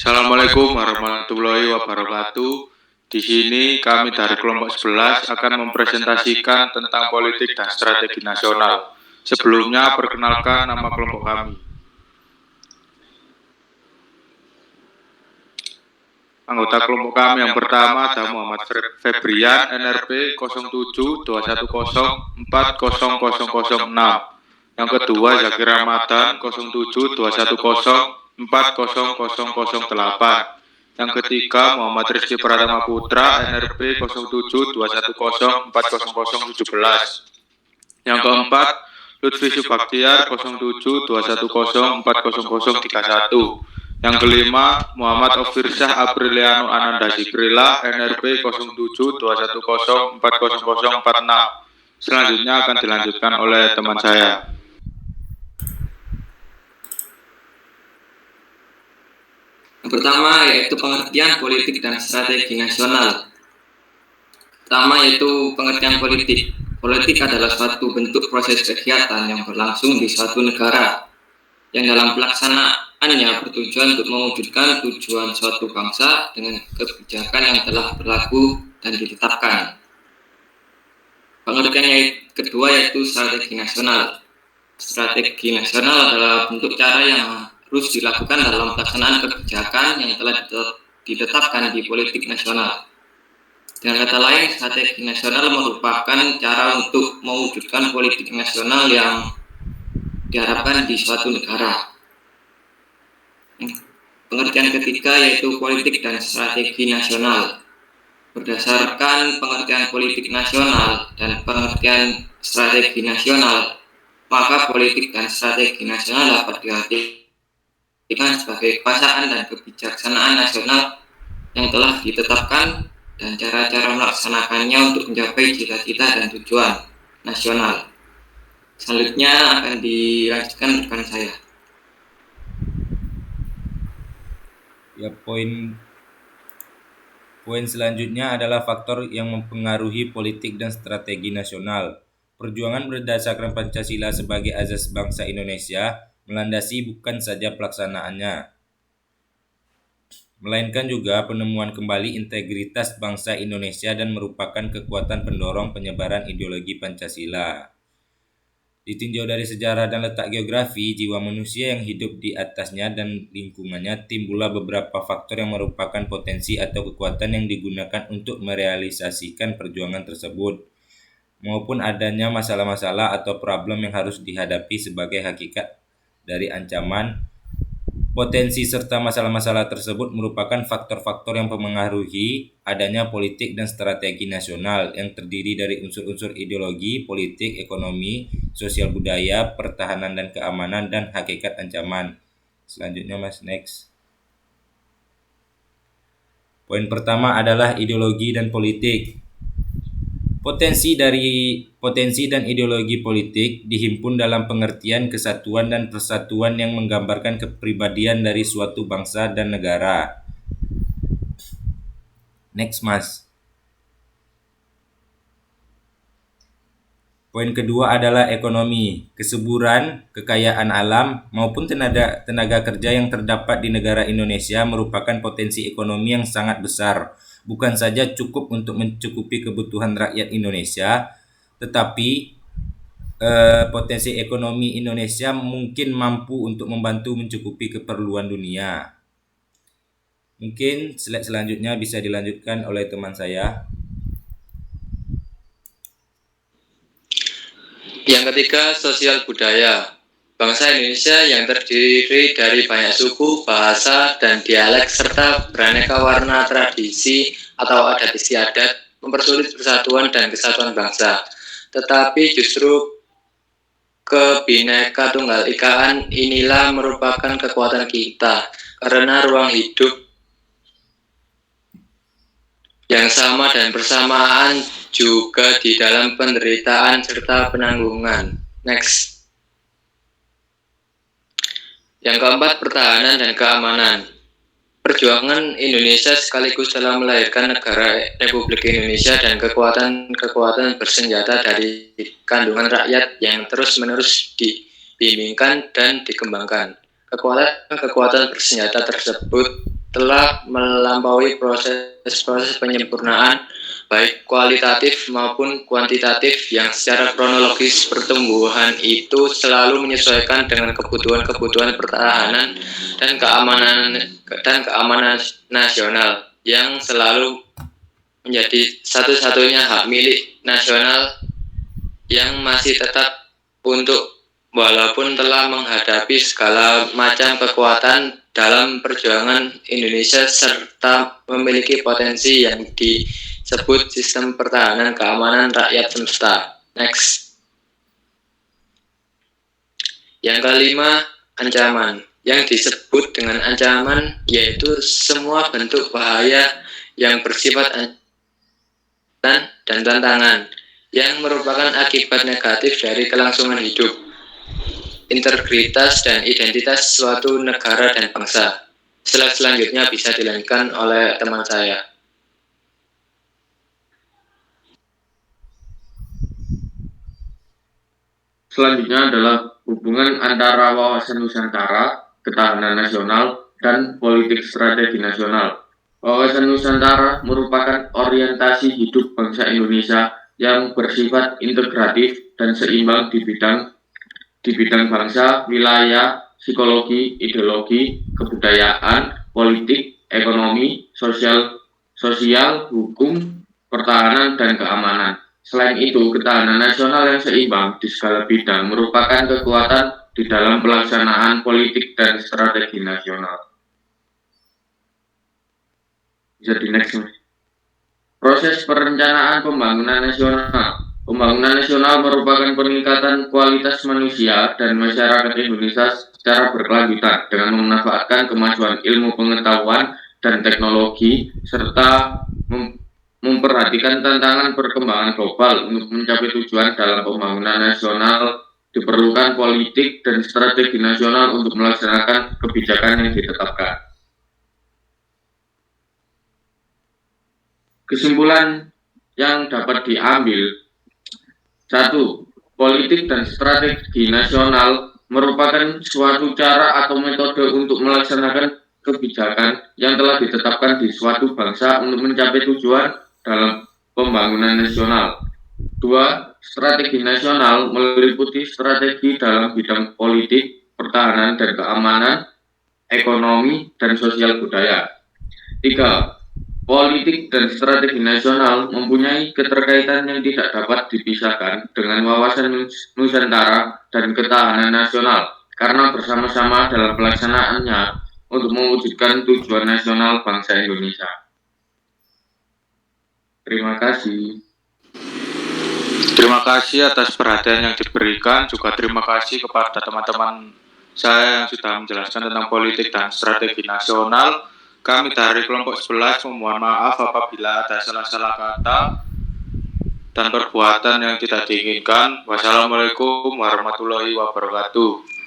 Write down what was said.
Assalamualaikum warahmatullahi wabarakatuh. Di sini kami dari kelompok 11 akan mempresentasikan tentang politik dan strategi nasional. Sebelumnya, perkenalkan nama kelompok kami. Anggota kelompok kami yang pertama adalah Muhammad Febrian, NRP 0721040006. Yang kedua Zakir Ramadan 0721040008. Yang ketiga Muhammad Rizky Pratama Putra, NRP 0721040017. Yang keempat Lutfi Subaktiar 0721040031. Yang kelima Muhammad Ofirsyah Apriliano Ananda Zikrila, NRP 0721040046. Selanjutnya akan dilanjutkan oleh teman saya. Yang pertama yaitu pengertian politik dan strategi nasional. Pertama yaitu pengertian politik. Politik adalah suatu bentuk proses kegiatan yang berlangsung di suatu negara yang dalam pelaksanaannya bertujuan untuk mewujudkan tujuan suatu bangsa dengan kebijakan yang telah berlaku dan ditetapkan. Pengertian yang kedua yaitu strategi nasional. Strategi nasional adalah bentuk cara yang harus dilakukan dalam pelaksanaan kebijakan yang telah ditetapkan di politik nasional. Dengan kata lain, strategi nasional merupakan cara untuk mewujudkan politik nasional yang diharapkan di suatu negara. Pengertian ketiga yaitu politik dan strategi nasional. Berdasarkan pengertian politik nasional dan pengertian strategi nasional, maka politik dan strategi nasional dapat diartikan sebagai kekuasaan dan kebijaksanaan nasional yang telah ditetapkan dan cara-cara melaksanakannya untuk mencapai cita-cita dan tujuan nasional. Selanjutnya akan dilanjutkan rekan saya. Ya, poin selanjutnya adalah faktor yang mempengaruhi politik dan strategi nasional. Perjuangan berdasarkan Pancasila sebagai azas bangsa Indonesia melandasi bukan saja pelaksanaannya, melainkan juga penemuan kembali integritas bangsa Indonesia dan merupakan kekuatan pendorong penyebaran ideologi Pancasila. Ditinjau dari sejarah dan letak geografi jiwa manusia yang hidup di atasnya dan lingkungannya, timbullah beberapa faktor yang merupakan potensi atau kekuatan yang digunakan untuk merealisasikan perjuangan tersebut, maupun adanya masalah-masalah atau problem yang harus dihadapi sebagai hakikat dari ancaman. Potensi serta masalah-masalah tersebut merupakan faktor-faktor yang mempengaruhi adanya politik dan strategi nasional yang terdiri dari unsur-unsur ideologi, politik, ekonomi, sosial budaya, pertahanan dan keamanan, dan hakikat ancaman. Selanjutnya Mas, next. Poin pertama adalah ideologi dan politik. Potensi dan ideologi politik dihimpun dalam pengertian kesatuan dan persatuan yang menggambarkan kepribadian dari suatu bangsa dan negara. Next, Mas. Poin kedua adalah ekonomi. Kesuburan, kekayaan alam, maupun tenaga kerja yang terdapat di negara Indonesia merupakan potensi ekonomi yang sangat besar. Bukan saja cukup untuk mencukupi kebutuhan rakyat Indonesia, tetapi potensi ekonomi Indonesia mungkin mampu untuk membantu mencukupi keperluan dunia. Mungkin slide selanjutnya bisa dilanjutkan oleh teman saya. Yang ketiga, sosial budaya. Bangsa Indonesia yang terdiri dari banyak suku, bahasa, dan dialek serta beraneka warna tradisi atau adat istiadat mempersulit persatuan dan kesatuan bangsa. Tetapi justru kebineka tunggal ikaan inilah merupakan kekuatan kita karena ruang hidup yang sama dan bersamaan juga di dalam penderitaan serta penanggungan. Next. Yang keempat, pertahanan dan keamanan. Perjuangan Indonesia sekaligus telah melahirkan negara Republik Indonesia dan kekuatan bersenjata dari kandungan rakyat yang terus-menerus dibimbingkan dan dikembangkan. Kekuatan bersenjata tersebut telah melampaui proses penyempurnaan baik kualitatif maupun kuantitatif yang secara kronologis pertumbuhan itu selalu menyesuaikan dengan kebutuhan pertahanan dan keamanan nasional yang selalu menjadi satu-satunya hak milik nasional yang masih tetap walaupun telah menghadapi segala macam kekuatan dalam perjuangan Indonesia serta memiliki potensi yang disebut sistem pertahanan keamanan rakyat semesta. Next. Yang kelima, ancaman. Yang disebut dengan ancaman yaitu semua bentuk bahaya yang bersifat dan tantangan yang merupakan akibat negatif dari kelangsungan hidup, integritas dan identitas suatu negara dan bangsa. Slide selanjutnya bisa dilanjutkan oleh teman saya. Selanjutnya adalah hubungan antara wawasan Nusantara, ketahanan nasional, dan politik strategi nasional. Wawasan Nusantara merupakan orientasi hidup bangsa Indonesia yang bersifat integratif dan seimbang di bidang bangsa, wilayah, psikologi, ideologi, kebudayaan, politik, ekonomi, sosial, hukum, pertahanan, dan keamanan. Selain itu, ketahanan nasional yang seimbang di segala bidang merupakan kekuatan di dalam pelaksanaan politik dan strategi nasional. Jadi next. Proses perencanaan pembangunan nasional. Pembangunan nasional merupakan peningkatan kualitas manusia dan masyarakat Indonesia secara berkelanjutan dengan memanfaatkan kemajuan ilmu pengetahuan dan teknologi serta memperhatikan tantangan perkembangan global. Untuk mencapai tujuan dalam pembangunan nasional diperlukan politik dan strategi nasional untuk melaksanakan kebijakan yang ditetapkan. Kesimpulan yang dapat diambil: 1. Politik dan strategi nasional merupakan suatu cara atau metode untuk melaksanakan kebijakan yang telah ditetapkan di suatu bangsa untuk mencapai tujuan dalam pembangunan nasional. 2. Strategi nasional meliputi strategi dalam bidang politik, pertahanan dan keamanan, ekonomi, dan sosial budaya. 3. Politik dan strategi nasional mempunyai keterkaitan yang tidak dapat dipisahkan dengan wawasan Nusantara dan ketahanan nasional karena bersama-sama dalam pelaksanaannya untuk mewujudkan tujuan nasional bangsa Indonesia. Terima kasih. Terima kasih atas perhatian yang diberikan, juga terima kasih kepada teman-teman saya yang sudah menjelaskan tentang politik dan strategi nasional. Kami dari kelompok 11 memohon maaf apabila ada salah-salah kata dan perbuatan yang tidak diinginkan. Wassalamualaikum warahmatullahi wabarakatuh.